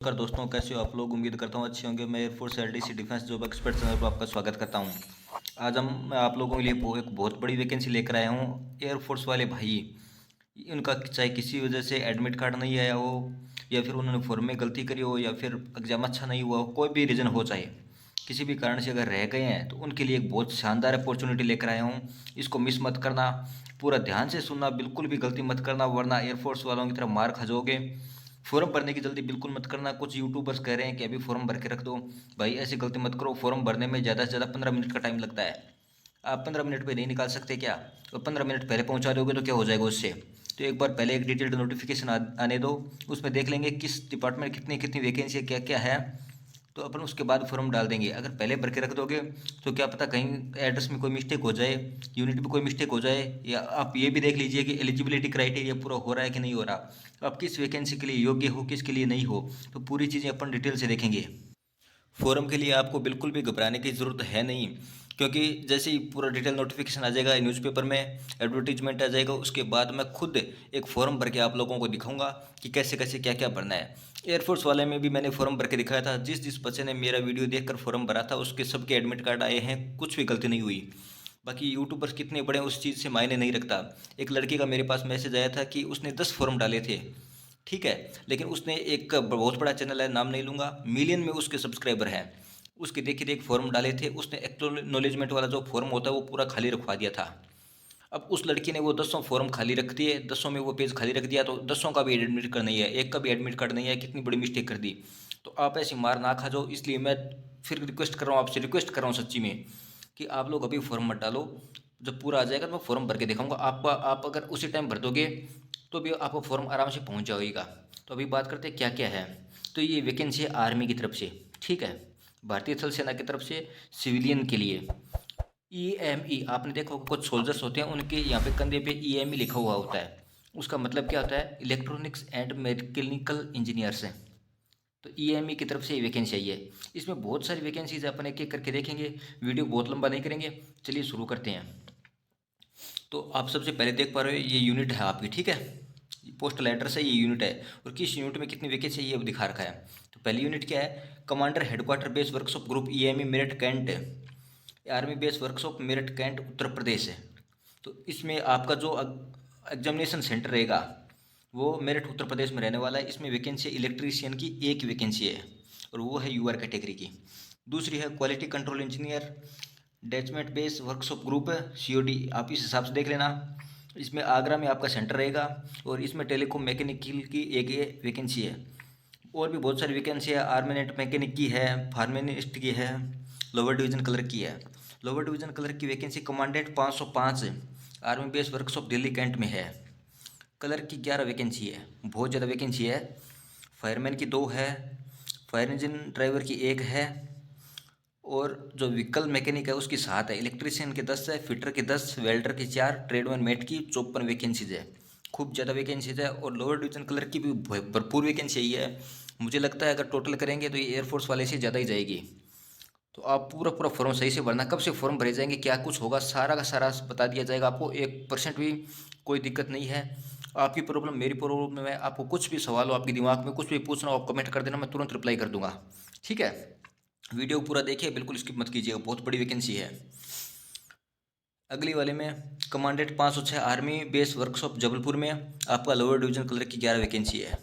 नमस्कार दोस्तों, कैसे हो आप लोग। उम्मीद करता हूँ अच्छे होंगे। मैं air force LDC defence job expert channel पर आपका स्वागत करता हूँ। आज मैं आप लोगों के लिए एक बहुत बड़ी वैकेंसी लेकर आया हूँ। एयरफोर्स वाले भाई, उनका चाहे किसी वजह से एडमिट कार्ड नहीं आया हो, या फिर उन्होंने फॉर्म में गलती करी हो, या फिर एग्ज़ाम अच्छा नहीं हुआ हो, कोई भी रीज़न हो, चाहे किसी भी कारण से अगर रह गए हैं, तो उनके लिए एक बहुत शानदार अपॉर्चुनिटी लेकर आया हूँ। इसको मिस मत करना, पूरा ध्यान से सुनना, बिल्कुल भी गलती मत करना, वरना एयरफोर्स वालों की तरह मार खा जाओगे। फॉर्म भरने की जल्दी बिल्कुल मत करना। कुछ यूट्यूबर्स कह रहे हैं कि अभी फॉर्म भर के रख दो। भाई ऐसी गलती मत करो। फॉर्म भरने में ज़्यादा से ज़्यादा 15 मिनट का टाइम लगता है। आप 15 मिनट पे नहीं निकाल सकते क्या? तो 15 मिनट पहले पहुंचा दोगे तो क्या हो जाएगा उससे? तो एक बार पहले एक डिटेल्ड नोटिफिकेशन आने दो। उसमें देख लेंगे किस डिपार्टमेंट कितनी कितनी वैकेंसी है, क्या क्या है। तो अपन उसके बाद फॉर्म डाल देंगे। अगर पहले भर के रख दोगे तो क्या पता कहीं एड्रेस में कोई मिस्टेक हो जाए, यूनिट में कोई मिस्टेक हो जाए, या आप ये भी देख लीजिए कि एलिजिबिलिटी क्राइटेरिया पूरा हो रहा है कि नहीं हो रहा, आप किस वैकेंसी के लिए योग्य हो, किसके लिए नहीं हो। तो पूरी चीज़ें अपन डिटेल से देखेंगे। फोरम के लिए आपको बिल्कुल भी घबराने की ज़रूरत है नहीं, क्योंकि जैसे ही पूरा डिटेल नोटिफिकेशन आ जाएगा, न्यूज़पेपर में एडवर्टीजमेंट आ जाएगा, उसके बाद मैं खुद एक फॉर्म भर के आप लोगों को दिखाऊंगा कि कैसे कैसे क्या क्या भरना है। एयरफोर्स वाले में भी मैंने फॉर्म भर के दिखाया था। जिस जिस बच्चे ने मेरा वीडियो देखकर फॉर्म भरा था, उसके सबके एडमिट कार्ड आए हैं, कुछ भी गलती नहीं हुई। बाकी यूट्यूबर्स कितने बड़े हैं उस चीज़ से मायने नहीं रखता। एक लड़के का मेरे पास मैसेज आया था कि उसने 10 फॉर्म डाले थे, ठीक है, लेकिन उसने एक बहुत बड़ा चैनल है, नाम नहीं लूँगा, मिलियन में उसके सब्सक्राइबर हैं। उसके देखे देख फॉर्म डाले थे, उसने एक्नॉलेजमेंट वाला जो फॉर्म होता है वो पूरा खाली रखवा दिया था। अब उस लड़की ने वो 10 फॉर्म खाली रख दिए, 10 में वो पेज खाली रख दिया, तो 10 का भी एडमिट कार्ड नहीं है, एक का भी एडमिट कार्ड नहीं है। कितनी बड़ी मिस्टेक कर दी। तो आप ऐसी मार ना खा जाओ, इसलिए मैं फिर रिक्वेस्ट कर रहा हूँ, आपसे रिक्वेस्ट कर रहा हूँ सच्ची में, कि आप लोग अभी फॉर्म मत डालो। जब पूरा आ जाएगा तो मैं फॉर्म भर के दिखाऊंगा आपका। आप अगर उसी टाइम भर दोगे तो भी आपको फॉर्म आराम से पहुंच जाएगा। तो अभी बात करते हैं क्या क्या है। तो ये वैकेंसी है आर्मी की तरफ से, ठीक है, भारतीय थल सेना की तरफ से, सिविलियन के लिए। ईएमई, आपने देखा होगा कुछ सोल्जर्स होते हैं, उनके यहाँ पे कंधे पे ईएमई लिखा हुआ होता है। उसका मतलब क्या होता है? इलेक्ट्रॉनिक्स एंड मैकेनिकल इंजीनियर्स हैं। तो ईएमई की तरफ से ये वैकेंसी आई है। इसमें बहुत सारी वैकेंसीज अपन एक एक करके देखेंगे। वीडियो बहुत लंबा नहीं करेंगे, चलिए शुरू करते हैं। तो आप सबसे पहले देख पा रहे हो, ये यूनिट है आपकी, ठीक है, पोस्टल एड्रेस है, ये यूनिट है, और किस यूनिट में कितनी वैकेंसी है ये दिखा रखा है। तो पहली यूनिट क्या है? Commander headquarter base workshop group, EME Meerut cantt, army base workshop Meerut cantt Uttar Pradesh है। तो इसमें आपका जो एग्जामिनेशन सेंटर रहेगा वो मेरठ उत्तर प्रदेश में रहने वाला है। इसमें वैकेंसी इलेक्ट्रीशियन की एक वैकेंसी है, और वो है यूआर कैटेगरी की। दूसरी है quality control engineer, detachment base workshop group है, सीओडी, आप इस हिसाब से देख लेना। इसमें आगरा में आपका सेंटर रहेगा, और इसमें टेलीकॉम मैकेनिकल की एक ये वैकेंसी है। और भी बहुत सारी वैकेंसी है, आर्मिनेट मैकेनिक की है, फार्मासिस्ट की है, लोअर डिवीजन क्लर्क की है। लोअर डिवीजन क्लर्क की vacancy commandant 505 army base workshop Delhi cantt में है। क्लर्क की 11 वैकेंसी है, बहुत ज़्यादा वैकेंसी है। फायरमैन की 2 है, फायर इंजन ड्राइवर की 1 है, और जो व्हीकल मैकेनिक है उसकी 7 है, इलेक्ट्रीशियन के 10 है, फिटर की 10, वेल्डर की 4, ट्रेडमैन मेट की 54 वैकेंसीज है। खूब ज़्यादा वैकेंसीज है, और लोअर डिवीजन क्लर्क की भी भरपूर वैकेंसी यही है। मुझे लगता है अगर टोटल करेंगे तो ये एयरफोर्स वाले से ज़्यादा ही जाएगी। तो आप पूरा पूरा फॉर्म सही से भरना। कब से फॉर्म भरे जाएंगे, क्या कुछ होगा, सारा का सारा बता दिया जाएगा आपको। 1% भी कोई दिक्कत नहीं है। आपकी प्रॉब्लम मेरी प्रॉब्लम है, आपको कुछ भी सवाल हो, आपके दिमाग में कुछ भी पूछना हो, आप कमेंट कर देना, मैं तुरंत रिप्लाई कर दूंगा, ठीक है। वीडियो पूरा देखिए, बिल्कुल स्किप मत कीजिएगा, बहुत बड़ी वैकेंसी है। अगली वाले में commandant 506 army base workshop Jabalpur में, आपका लोअर डिवीजन क्लर्क की 11 वैकेंसी है,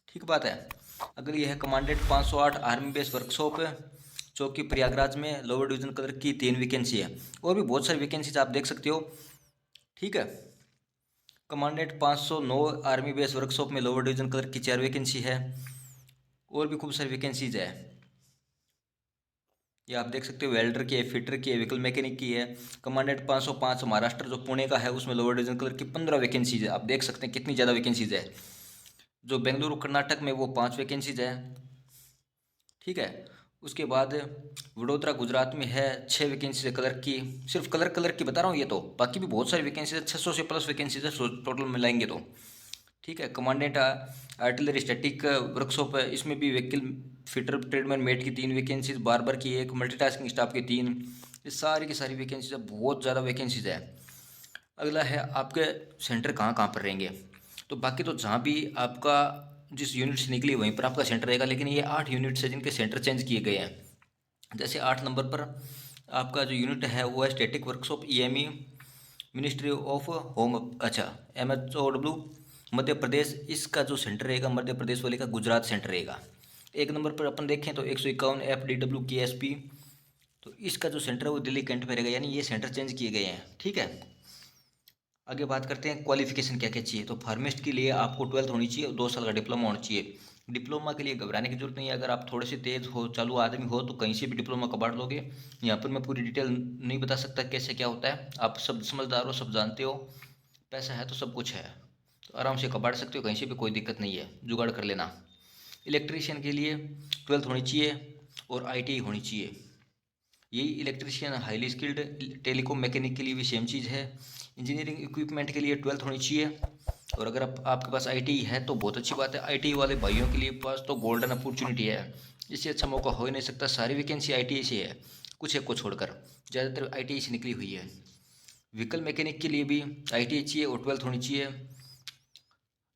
ठीक बात है। अगली है कमांडेंट 508 आर्मी बेस वर्कशॉप चौकी प्रयागराज में, लोअर डिवीजन क्लर्क की 3 वैकेंसी है। और भी बहुत सारी वैकेंसीज आप देख सकते हो, ठीक है। कमांडेंट 509 आर्मी बेस वर्कशॉप में लोअर डिवीजन क्लर्क की 4 वैकेंसी है। और भी खूब सारी वैकेंसीज है, ये आप देख सकते हो, वेल्डर की है, फिटर की है, व्हीकल मैकेनिक की है। कमांडेंट 505 महाराष्ट्र जो पुणे का है, उसमें लोअर डिवीजन क्लर्क की 15 वैकेंसीज है। आप देख सकते हैं कितनी ज़्यादा वैकेंसीज है। जो बेंगलुरु कर्नाटक में वो 5 वैकेंसीज है, ठीक है। उसके बाद वडोदरा गुजरात में है, 6 वैकेंसी है क्लर्क की। सिर्फ क्लर्क की बता रहा हूँ ये तो, बाकी भी बहुत सारी वैकेंसी है, 600 से प्लस वैकेंसी है टोटल मिलाएंगे तो, ठीक है। कमांडेंट आर्टिलरी स्टैटिक वर्कशॉप है, इसमें भी व्हीकल फिटर ट्रेडमैन मेट की 3 वैकेंसीज, बार्बर की 1, मल्टीटास्किंग स्टाफ की 3। ये सारी की सारी वैकेंसीज है, बहुत ज़्यादा वैकेंसीज है। अगला है आपके सेंटर कहाँ कहाँ पर रहेंगे। तो बाकी तो जहाँ भी आपका जिस यूनिट से निकली वहीं पर आपका सेंटर रहेगा, लेकिन ये 8 यूनिट्स है जिनके सेंटर चेंज किए गए हैं। जैसे 8 नंबर पर आपका जो यूनिट है वो है static workshop EME, ministry of home, अच्छा, MHOW मध्य प्रदेश। इसका जो सेंटर रहेगा मध्य प्रदेश वाले का गुजरात सेंटर रहेगा। 1 नंबर पर अपन देखें तो 151 FDW KSP, तो इसका जो सेंटर है वो दिल्ली कैंट में रहेगा, यानी ये सेंटर चेंज किए गए हैं। ठीक है, आगे बात करते हैं क्वालिफिकेशन क्या क्या चाहिए। तो फार्मिस्ट के लिए आपको 12th होनी चाहिए और 2 साल का डिप्लोमा होना चाहिए। डिप्लोमा के लिए घबराने की जरूरत नहीं है, अगर आप थोड़े से तेज़ हो, चालू आदमी हो, तो कहीं से भी डिप्लोमा कबाड़ लोगे। यहाँ पर मैं पूरी डिटेल नहीं बता सकता कैसे क्या होता है, आप सब समझदार हो, सब जानते हो, पैसा है तो सब कुछ है, तो आराम से कबाड़ सकते हो कहीं से भी, कोई दिक्कत नहीं है, जुगाड़ कर लेना। इलेक्ट्रीशियन के लिए 12th होनी चाहिए और ITI होनी चाहिए। यही electrician highly skilled. Telecom mechanic के लिए भी सेम चीज़ है। इंजीनियरिंग इक्विपमेंट के लिए 12th होनी चाहिए, और अगर आपके पास ITI है तो बहुत अच्छी बात है। ITI वाले भाइयों के लिए पास तो गोल्डन अपॉर्चुनिटी है, इससे अच्छा मौका हो ही नहीं सकता। सारी वैकेंसी ITI से है, कुछ एक को छोड़कर ज़्यादातर ITI से निकली हुई है। व्हीकल मैकेनिक के लिए भी ITI चाहिए और 12th होनी चाहिए।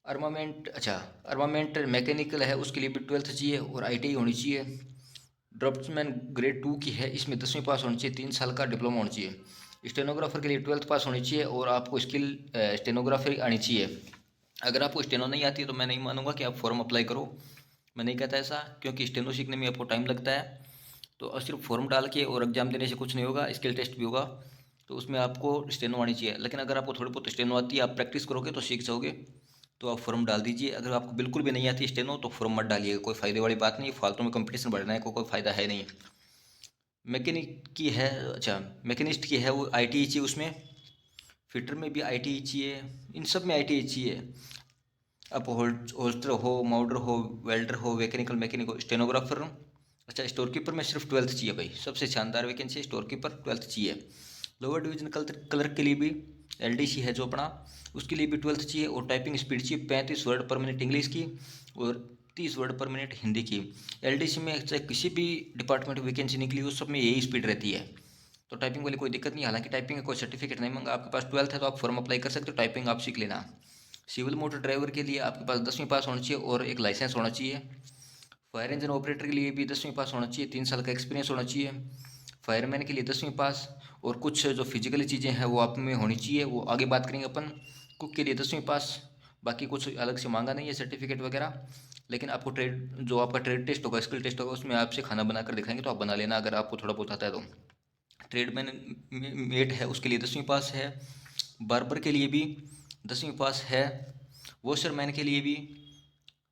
आर्मामेंट, अच्छा, आर्मामेंट मैकेनिकल है उसके लिए भी 12th चाहिए और ITI होनी चाहिए। ड्राफ्ट्समैन ग्रेड 2 की है, इसमें 10वीं पास होनी चाहिए, 3 साल का डिप्लोमा होना चाहिए। स्टेनोग्राफर के लिए 12th पास होनी चाहिए और आपको स्किल स्टेनोग्राफरी आनी चाहिए। अगर आपको स्टेनो नहीं आती है तो मैं नहीं मानूंगा कि आप फॉर्म अप्लाई करो, मैं नहीं कहता ऐसा, क्योंकि स्टेनो सीखने में आपको टाइम लगता है। तो सिर्फ फॉर्म डाल के और एग्जाम देने से कुछ नहीं होगा, स्किल टेस्ट भी होगा, तो उसमें आपको स्टेनो आनी चाहिए। लेकिन अगर आपको थोड़ी बहुत स्टेनो आती है, आप प्रैक्टिस करोगे तो सीख जाओगे, तो आप फॉर्म डाल दीजिए। अगर आपको बिल्कुल भी नहीं आती स्टेनो तो फॉर्म मत डालिएगा, कोई फ़ायदे वाली बात नहीं, फालतू में कंपटीशन बढ़ना है, कोई फ़ायदा है नहीं। मैकेनिक की है, अच्छा, मैकेनिस्ट की है वो ITI चाहिए उसमें। फिटर में भी ITI चाहिए, इन सब में ITI चाहिए। आप होल्स्टर हो, माउडर हो, वेल्डर हो, मैकेनिक हो, स्टेनोग्राफर। अच्छा, स्टोर कीपर में सिर्फ 12th चाहिए भाई, सबसे शानदार वैकेंसी, स्टोर कीपर 12th चाहिए। लोअर डिवीजन क्लर्क के लिए भी LDC है जो अपना, उसके लिए भी 12th चाहिए और टाइपिंग स्पीड चाहिए 35 वर्ड पर मिनट इंग्लिश की और 30 वर्ड पर मिनट हिंदी की। LDC में चाहे किसी भी डिपार्टमेंट में वैकेंसी निकली हो, सब में यही स्पीड रहती है, तो टाइपिंग वाली कोई दिक्कत नहीं। हालांकि टाइपिंग का कोई सर्टिफिकेट नहीं मांगा, आपके पास 12th है तो आप फॉर्म अप्लाई कर सकते हो, टाइपिंग आप सीख लेना। सिविल मोटर ड्राइवर के लिए आपके पास 10वीं पास होना चाहिए और एक लाइसेंस होना चाहिए। फायर इंजन ऑपरेटर के लिए भी 10वीं पास होना चाहिए, 3 साल का एक्सपीरियंस होना चाहिए। फायरमैन के लिए 10वीं पास, और कुछ जो फिजिकली चीज़ें हैं वो आप में होनी चाहिए, वो आगे बात करेंगे अपन। कुक के लिए 10वीं पास, बाकी कुछ अलग से मांगा नहीं है सर्टिफिकेट वगैरह। लेकिन आपको ट्रेड, जो आपका ट्रेड टेस्ट होगा, स्किल टेस्ट होगा, उसमें आपसे खाना बनाकर दिखाएंगे तो आप बना लेना अगर आपको थोड़ा बहुत आता है तो। ट्रेडमैन मेट है उसके लिए 10वीं पास है। बार्बर के लिए भी 10वीं पास है। वॉशरमैन के लिए भी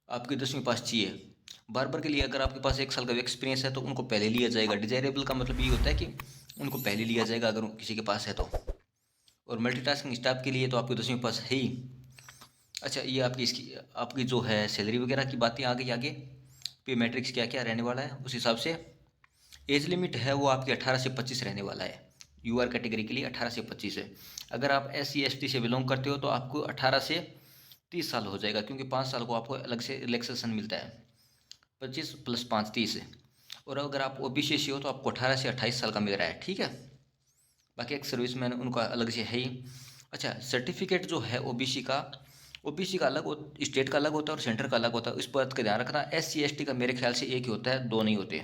आपकी 10वीं पास चाहिए। बार्बर के लिए अगर आपके पास 1 साल का एक्सपीरियंस है तो उनको पहले लिया जाएगा। डिजायरेबल का मतलब ये होता है कि उनको पहले लिया जाएगा अगर किसी के पास है तो। और मल्टीटास्किंग स्टाफ के लिए तो आपकी 10वीं पास है ही। अच्छा, ये आपकी जो है सैलरी वगैरह की बातें आ गई आगे, पे मैट्रिक्स क्या क्या रहने वाला है उस हिसाब से। एज लिमिट है वो आपकी 18 से 25 रहने वाला है। UR कैटेगरी के लिए 18 से 25 है। अगर आप SC ST से बिलोंग करते हो तो आपको 18 से 30 साल हो जाएगा, क्योंकि 5 साल को आपको अलग से रिलैक्सेशन मिलता है, 25 + 5 30 है। और अगर आप OBC से हो तो आपको 18 से 28 साल का मिल रहा है। ठीक है, बाकी एक सर्विसमैन उनका अलग से है ही। अच्छा, सर्टिफिकेट जो है OBC का अलग, स्टेट का अलग होता है और सेंटर का अलग होता है, इस बात का ध्यान रखना। SC ST का मेरे ख्याल से एक ही होता है, दो नहीं होते,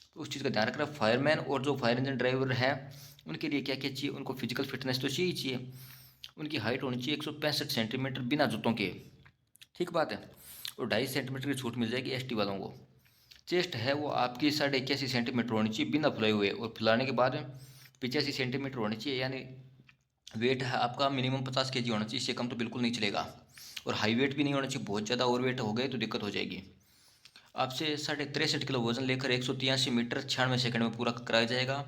तो उस चीज़ का ध्यान रखना। फायरमैन और जो फायर इंजन ड्राइवर है उनके लिए क्या क्या चाहिए, उनको फिजिकल फिटनेस तो चाहिए। उनकी हाइट होनी चाहिए 165 सेंटीमीटर बिना जूतों के, ठीक बात है, और 2.5 सेंटीमीटर की छूट मिल जाएगी ST वालों को। चेस्ट है वो आपकी 81.5 सेंटीमीटर होनी चाहिए बिना फुलाए हुए, और फुलाने के बाद 85 सेंटीमीटर होनी चाहिए, यानी वेट है आपका मिनिमम 50 kg होना चाहिए, इससे कम तो बिल्कुल नहीं चलेगा। और हाई वेट भी नहीं होना चाहिए, बहुत ज़्यादा ओवर वेट हो गए तो दिक्कत हो जाएगी। आपसे 63.5 किलो वजन लेकर 183 मीटर 96 सेकंड में पूरा कराया जाएगा,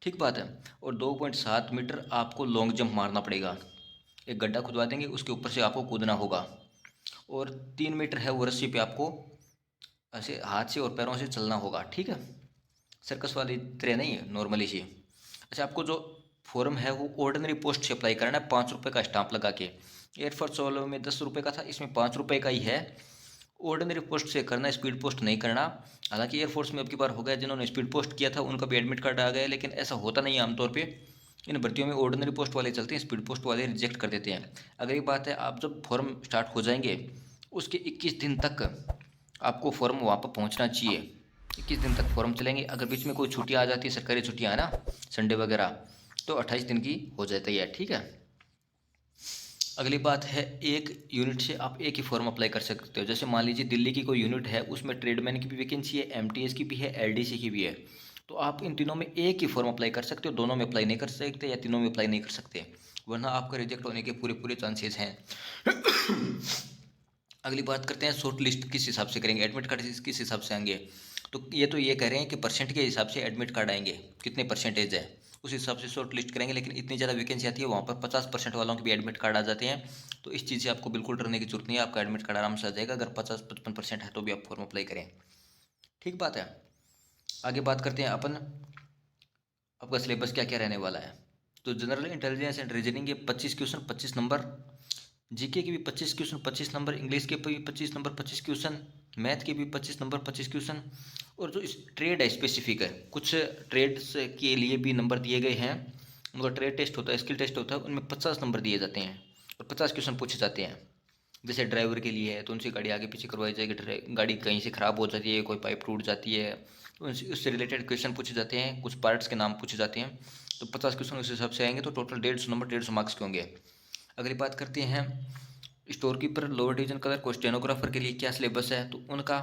ठीक बात है। और 2.7 मीटर आपको लॉन्ग जंप मारना पड़ेगा, एक गड्ढा खुदवा देंगे उसके ऊपर से आपको कूदना होगा। और 3 मीटर है वो रस्सी पे आपको ऐसे हाथ से और पैरों से चलना होगा, ठीक है, सर्कस वाली तरह नहीं है, नॉर्मली सी। अच्छा, आपको जो फॉर्म है वो ऑर्डिनरी पोस्ट से अप्लाई करना है, 5 रुपये का स्टाम्प लगा के। एयरफोर्स वालों में 10 रुपये का था, इसमें 5 रुपये का ही है। ऑर्डिनरी पोस्ट से करना, स्पीड पोस्ट नहीं करना। हालांकि एयरफोर्स में अब की बार हो गया, जिन्होंने स्पीड पोस्ट किया था उनका भी एडमिट कार्ड आ गया, लेकिन ऐसा होता नहीं है आमतौर पे। इन भर्तियों में ऑर्डिनरी पोस्ट वाले चलते हैं, स्पीड पोस्ट वाले रिजेक्ट कर देते हैं। अगर ये बात है, आप जब फॉर्म स्टार्ट हो जाएंगे उसके 21 दिन तक आपको फॉर्म वहाँ पर पहुँचना चाहिए। 21 दिन तक फॉर्म चलेंगे। अगर बीच में कोई छुट्टियाँ आ जाती है, सरकारी छुट्टियाँ है ना, संडे वगैरह, तो 28 दिन की हो जाती है। ठीक है। अगली बात है, एक यूनिट से आप एक ही फॉर्म अप्लाई कर सकते हो। जैसे मान लीजिए दिल्ली की कोई यूनिट है, उसमें ट्रेडमैन की भी वैकेंसी है, एमटीएस की भी है, एलडीसी की भी है। तो आप इन तीनों में एक ही फॉर्म अप्लाई कर सकते हो, दोनों में अप्लाई नहीं कर सकते या तीनों में अप्लाई नहीं कर सकते, वरना आपका रिजेक्ट होने के पूरे पूरे चांसेस हैं। अगली बात करते हैं, शॉर्ट लिस्ट किस हिसाब से करेंगे, एडमिट कार्ड किस हिसाब से आएंगे। तो ये कह रहे हैं कि परसेंट के हिसाब से एडमिट कार्ड आएंगे, कितने परसेंटेज है उस हिसाब से शॉर्ट लिस्ट करेंगे। लेकिन इतनी ज़्यादा वैकेंसी आती है, वहाँ पर 50% वालों के भी एडमिट कार्ड आ जाते हैं। तो इस चीज़ से आपको बिल्कुल डरने की जरूरत नहीं है, आपका एडमिट कार्ड आराम से आ जाएगा। अगर 50-55% है तो भी आप फॉर्म अप्लाई करें। ठीक बात है। आगे बात करते हैं अपन, आपका सिलेबस क्या क्या रहने वाला है। तो जनरल इंटेलिजेंस एंड रीजनिंग के 25 क्वेश्चन 25 नंबर, जीके के भी 25 क्वेश्चन 25 नंबर, इंग्लिश के भी 25 नंबर 25 क्वेश्चन, मैथ के भी 25 नंबर 25 क्वेश्चन। और जो इस ट्रेड है स्पेसिफिक है, कुछ ट्रेड्स के लिए भी नंबर दिए गए हैं। उनका ट्रेड टेस्ट होता है, स्किल टेस्ट होता है, उनमें 50 नंबर दिए जाते हैं और 50 क्वेश्चन पूछे जाते हैं। जैसे ड्राइवर के लिए है तो उनसे गाड़ी आगे पीछे करवाई जाएगी, गाड़ी कहीं से ख़राब हो जाती है, कोई पाइप टूट जाती है, तो उससे रिलेटेड क्वेश्चन पूछे जाते हैं, कुछ पार्ट्स के नाम पूछे जाते हैं। तो 50 क्वेश्चन उस हिसाब से आएंगे, तो टोटल 150 नंबर 150 मार्क्स के होंगे। अगली बात करते हैं, store keeper, lower division clerk और स्टेनोग्राफर के लिए क्या सिलेबस है। तो उनका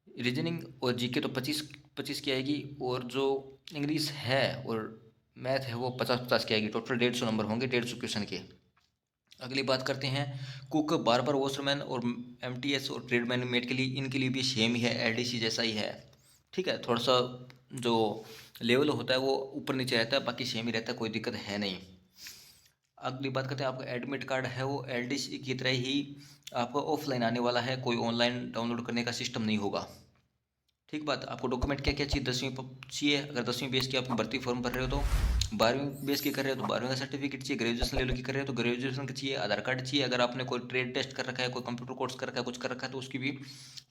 रीजनिंग और जीके तो 25-25 की आएगी, और जो इंग्लिश है और मैथ है वो 50-50 की आएगी। टोटल 150 नंबर होंगे 150 क्वेश्चन के। अगली बात करते हैं, कुक, बार्बर, वॉशरमैन और एमटीएस और ट्रेडमैन मेट के लिए, इनके लिए भी सेम ही है, एलडीसी जैसा ही है। ठीक है, थोड़ा सा जो लेवल होता है वो ऊपर नीचे रहता है, बाकी सेम ही रहता है, कोई दिक्कत है नहीं। अगली बात करते हैं, आपका एडमिट कार्ड है वो एलडीसी की तरह ही आपको ऑफलाइन आने वाला है, कोई ऑनलाइन डाउनलोड करने का सिस्टम नहीं होगा। ठीक बात। आपको डॉक्यूमेंट क्या क्या चाहिए, 10वीं चाहिए, अगर 10वीं बेस की आपकी भर्ती फॉर्म भर रहे हो तो 12वीं बेस की कर रहे हो तो 12वीं का सर्टिफिकेट चाहिए, ग्रेजुएशन लेवल की कर रहे हो तो ग्रेजुएशन का चाहिए, आधार कार्ड चाहिए, अगर आपने कोई ट्रेड टेस्ट कर रखा है, कोई कंप्यूटर कोर्स कर रखा है, कुछ कर रखा है, तो उसकी भी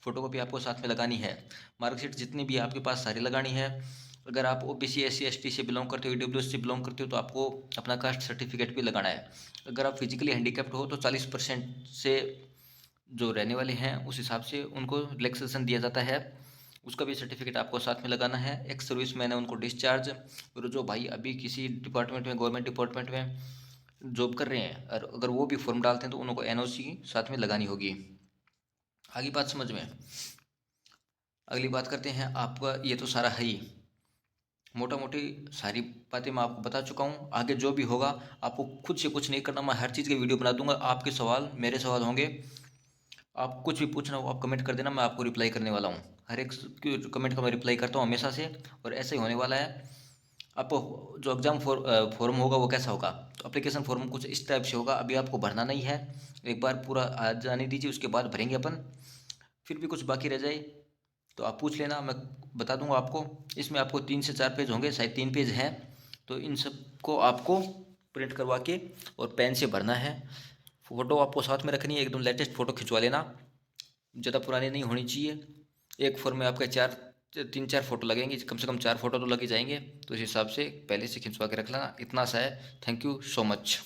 फोटोकॉपी आपको साथ में लगानी है। मार्कशीट जितनी भी है आपके पास सारी लगानी है। अगर आप ओबीसी एससी एसटी से बिलोंग करते हो, ईडब्ल्यूएस से बिलोंग करते हो, तो आपको अपना कास्ट सर्टिफिकेट भी लगाना है। अगर आप फिजिकली हैंडीकैप्ड हो तो 40% से जो रहने वाले हैं उस हिसाब से उनको रिलैक्सेशन दिया जाता है, उसका भी सर्टिफिकेट आपको साथ में लगाना है। एक्स सर्विस मैन है उनको डिस्चार्ज, और जो भाई अभी किसी डिपार्टमेंट में, गवर्नमेंट डिपार्टमेंट में जॉब कर रहे हैं और अगर वो भी फॉर्म डालते हैं तो उनको एनओसी साथ में लगानी होगी। आगे बात समझ में। अगली बात करते हैं, आपका ये तो सारा है ही, मोटा मोटी सारी बातें मैं आपको बता चुका हूँ। आगे जो भी होगा आपको खुद से कुछ नहीं करना, मैं हर चीज़ की वीडियो बना दूंगा, आपके सवाल मेरे सवाल होंगे, आप कुछ भी पूछना हो आप कमेंट कर देना, मैं आपको रिप्लाई करने वाला हूँ। हर एक कमेंट का मैं रिप्लाई करता हूँ हमेशा से, और ऐसा ही होने वाला है। आपको जो एग्ज़ाम फॉर्म होगा वो कैसा होगा, तो एप्लीकेशन फॉर्म कुछ इस टाइप से होगा, अभी आपको भरना नहीं है, एक बार पूरा आ जाने दीजिए, उसके बाद भरेंगे अपन। फिर भी कुछ बाकी रह जाए तो आप पूछ लेना, मैं बता दूंगा आपको। इसमें आपको 3 से 4 पेज होंगे, शायद 3 पेज हैं, तो इन सब को आपको प्रिंट करवा के और पेन से भरना है। फ़ोटो आपको साथ में रखनी है, एकदम लेटेस्ट फ़ोटो खिंचवा लेना, ज़्यादा पुरानी नहीं होनी चाहिए। एक फॉर्म में आपके 3-4 फोटो लगेंगे, कम से कम 4 फोटो तो लग ही जाएंगे, तो इस हिसाब से पहले से खिंचवा के रख लेना। इतना सा है। Thank you so much.